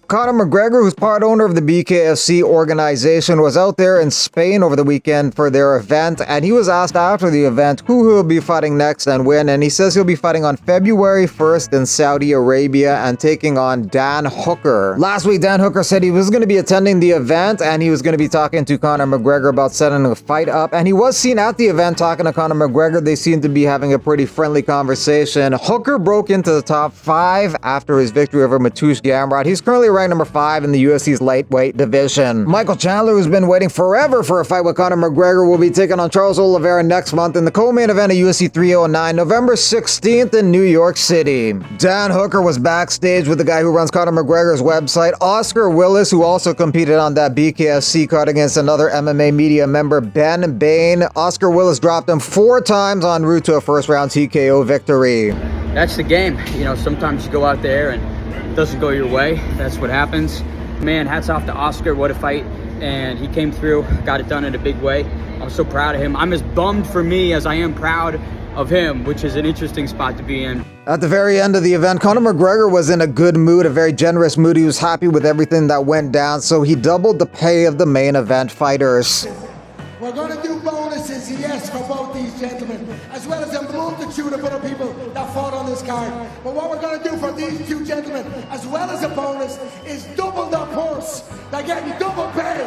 Conor McGregor, who's part owner of the BKFC organization, was out there in Spain over the weekend for their event, and he was asked after the event who he'll be fighting next and when, and he says he'll be fighting on February 1st in Saudi Arabia and taking on Dan Hooker. Last week, Dan Hooker said he was going to be attending the event, and he was going to be talking to Conor McGregor about setting a fight up, and he was seen at the event talking to Conor McGregor. They seemed to be having a pretty friendly conversation. Hooker broke into the top 5 after his victory over Mateusz Gamrot. He's currently ranked number 5 in the UFC's lightweight division. Michael Chandler, who's been waiting forever for a fight with Conor McGregor, will be taking on Charles Oliveira next month in the co-main event of UFC 309, November 16th in New York City. Dan Hooker was backstage with the guy who runs Conor McGregor's website, Oscar Willis, who also competed on that BKFC card against another MMA media member, Ben Bain. Oscar Willis dropped him 4 times en route to a first-round TKO victory. That's the game. You know, sometimes you go out there and doesn't go your way. That's what happens. Man, hats off to Oscar. What a fight. And he came through, got it done in a big way. I'm so proud of him. I'm as bummed for me as I am proud of him, which is an interesting spot to be in. At the very end of the event, Conor McGregor was in a good mood, a very generous mood. He was happy with everything that went down, so he doubled the pay of the main event fighters. We're going to do bonuses, yes, for both these gentlemen, as well as a multitude of other people that fought on this card. But what we're going to do for these 2 gentlemen, as well as a bonus, is double their purse. They're getting double pay.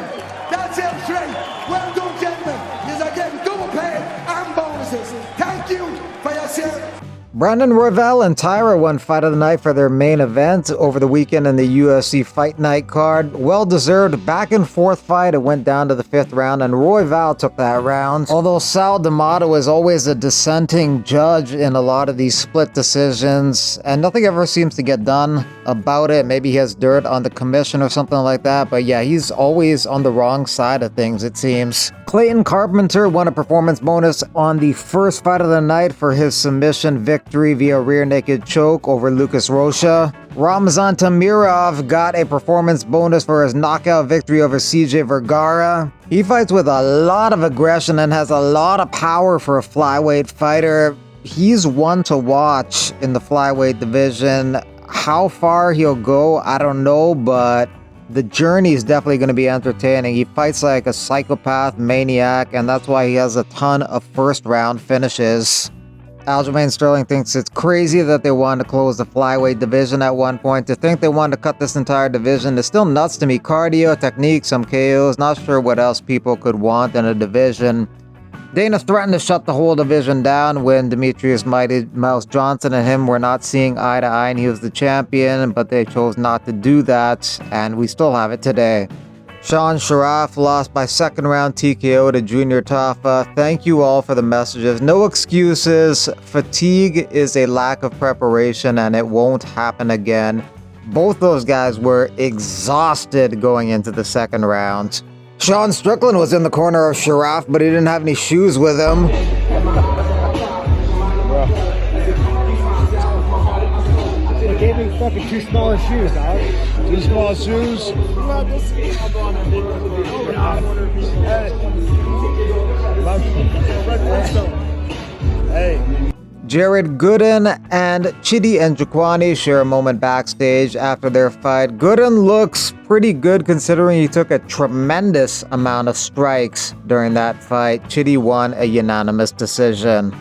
That's it, straight. Well done, gentlemen. You're getting double pay and bonuses. Thank you for your service. Brandon Royval and Tyra won Fight of the Night for their main event over the weekend in the UFC Fight Night card. Well-deserved back-and-forth fight. It went down to the 5th round, and Royval took that round. Although Sal D'Amato is always a dissenting judge in a lot of these split decisions, and nothing ever seems to get done about it. Maybe he has dirt on the commission or something like that, but yeah, he's always on the wrong side of things, it seems. Clayton Carpenter won a performance bonus on the first fight of the night for his submission victory via rear naked choke over Lucas Rocha. Ramzan Tamirov got a performance bonus for his knockout victory over CJ Vergara. He fights with a lot of aggression and has a lot of power for a flyweight fighter. He's one to watch in the flyweight division. How far he'll go, I don't know, but the journey is definitely going to be entertaining. He fights like a psychopath maniac, and that's why he has a ton of first-round finishes. Aljamain Sterling thinks it's crazy that they wanted to close the flyweight division at one point. To think they wanted to cut this entire division is still nuts to me. Cardio, technique, some KOs, not sure what else people could want in a division. Dana threatened to shut the whole division down when Demetrius Mighty Mouse Johnson and him were not seeing eye to eye, and he was the champion, but they chose not to do that, and we still have it today. Sean Sharaf lost by 2nd round TKO to Junior Tafa. Thank you all for the messages. No excuses. Fatigue is a lack of preparation, and it won't happen again. Both those guys were exhausted going into the 2nd round. Sean Strickland was in the corner of Sharaf, but he didn't have any shoes with him. They gave me fucking 2 small shoes, dog. 2 small shoes. Hey. Jared Gooden and Chidi Njokwani share a moment backstage after their fight. Gooden looks pretty good considering he took a tremendous amount of strikes during that fight. Chidi won a unanimous decision.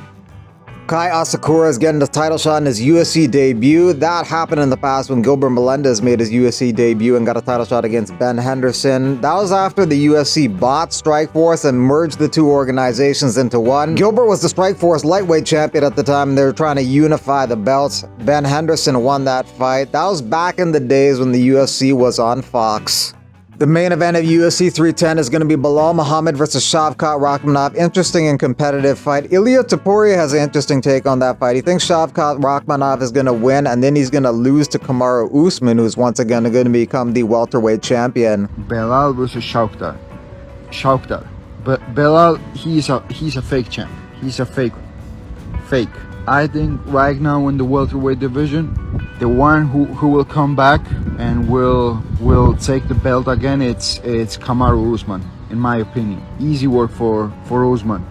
Kai Asakura is getting the title shot in his UFC debut. That happened in the past when Gilbert Melendez made his UFC debut and got a title shot against Ben Henderson. That was after the UFC bought Strikeforce and merged the 2 organizations into one. Gilbert was the Strikeforce lightweight champion at the time, and they were trying to unify the belts. Ben Henderson won that fight. That was back in the days when the UFC was on Fox. The main event of UFC 310 is going to be Belal Muhammad versus Shavkat Rakhmonov. Interesting and competitive fight. Ilia Topuria has an interesting take on that fight. He thinks Shavkat Rakhmonov is going to win, and then he's going to lose to Kamaru Usman, who's once again going to become the welterweight champion. Belal versus Shavkat. But Belal, he's a fake champ. He's a fake. I think right now in the welterweight division, the one who will come back and will take the belt again, it's Kamaru Usman, in my opinion. Easy work for Usman.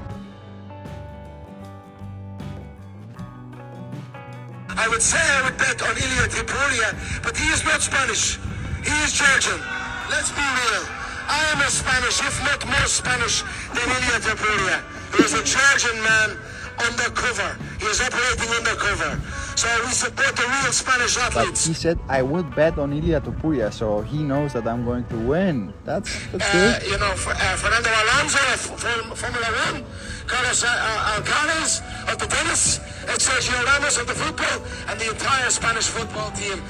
I would say I would bet on Ilia Topuria, but he is not Spanish. He is Georgian. Let's be real. I am a Spanish, if not more Spanish than Ilia Topuria. He is a Georgian man undercover. He is operating undercover. So we support the real Spanish But athletes. he said I would bet on Ilia Topuria, so he knows that I'm going to win. That's good. Fernando Alonso of Formula 1, Carlos Alcaraz of the tennis, and Sergio Ramos of the football, and the entire Spanish football team.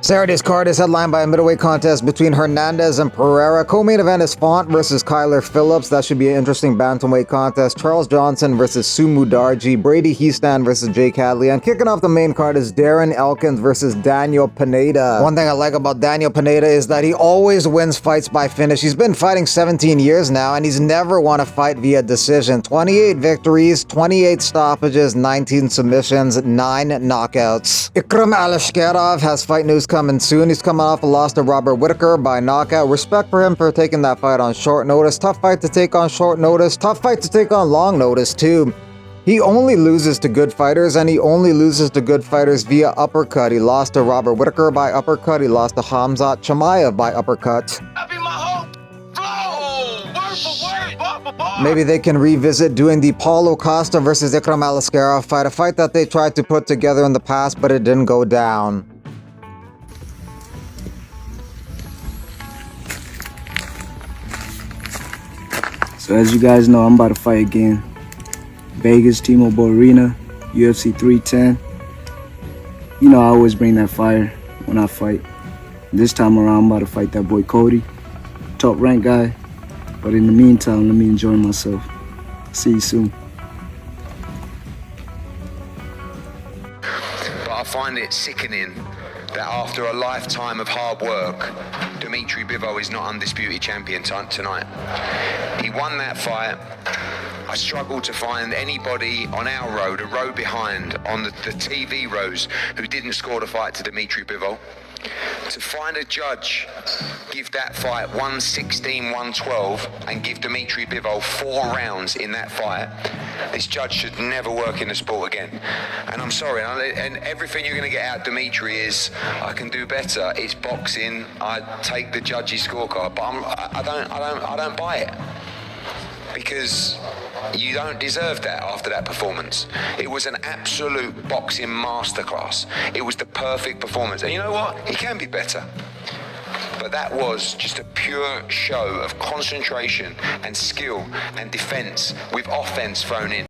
Saturday's card is headlined by a middleweight contest between Hernandez and Pereira. Co-main event is Font versus Kyler Phillips. That should be an interesting bantamweight contest. Charles Johnson versus Sumu Darji. Brady Heastan versus Jake Hadley. And kicking off the main card is Darren Elkins versus Daniel Pineda. One thing I like about Daniel Pineda is that he always wins fights by finish. He's been fighting 17 years now, and he's never won a fight via decision. 28 victories, 28 stoppages, 19 submissions, 9 knockouts. Ikram Alashkerov has fight news coming soon. He's coming off a loss to Robert Whittaker by knockout. Respect for him for taking that fight on short notice. Tough fight to take on short notice. Tough fight to take on long notice too. He only loses to good fighters, and he only loses to good fighters via uppercut. He lost to Robert Whittaker by uppercut. He lost to Hamzat Chimaev by uppercut. Maybe they can revisit doing the Paulo Costa versus Ikram Alashkerov fight, a fight that they tried to put together in the past, but it didn't go down. So as you guys know, I'm about to fight again. Vegas, T-Mobile Arena, UFC 310. You know I always bring that fire when I fight. This time around, I'm about to fight that boy Cody, top rank guy. But in the meantime, let me enjoy myself. See you soon. But I find it sickening that after a lifetime of hard work, Dimitri Bivol is not undisputed champion tonight. He won that fight. I struggled to find anybody on our road, a row behind, on the TV rows, who didn't score the fight to Dimitri Bivol. To find a judge give that fight 116-112 and give Dimitri Bivol 4 rounds in that fight, this judge should never work in the sport again. And I'm sorry, and everything you're going to get out of Dimitri is, I can do better, it's boxing, I take the judge's scorecard, but I don't buy it. Because you don't deserve that after that performance. It was an absolute boxing masterclass. It was the perfect performance. And you know what? He can be better. But that was just a pure show of concentration and skill and defense with offense thrown in.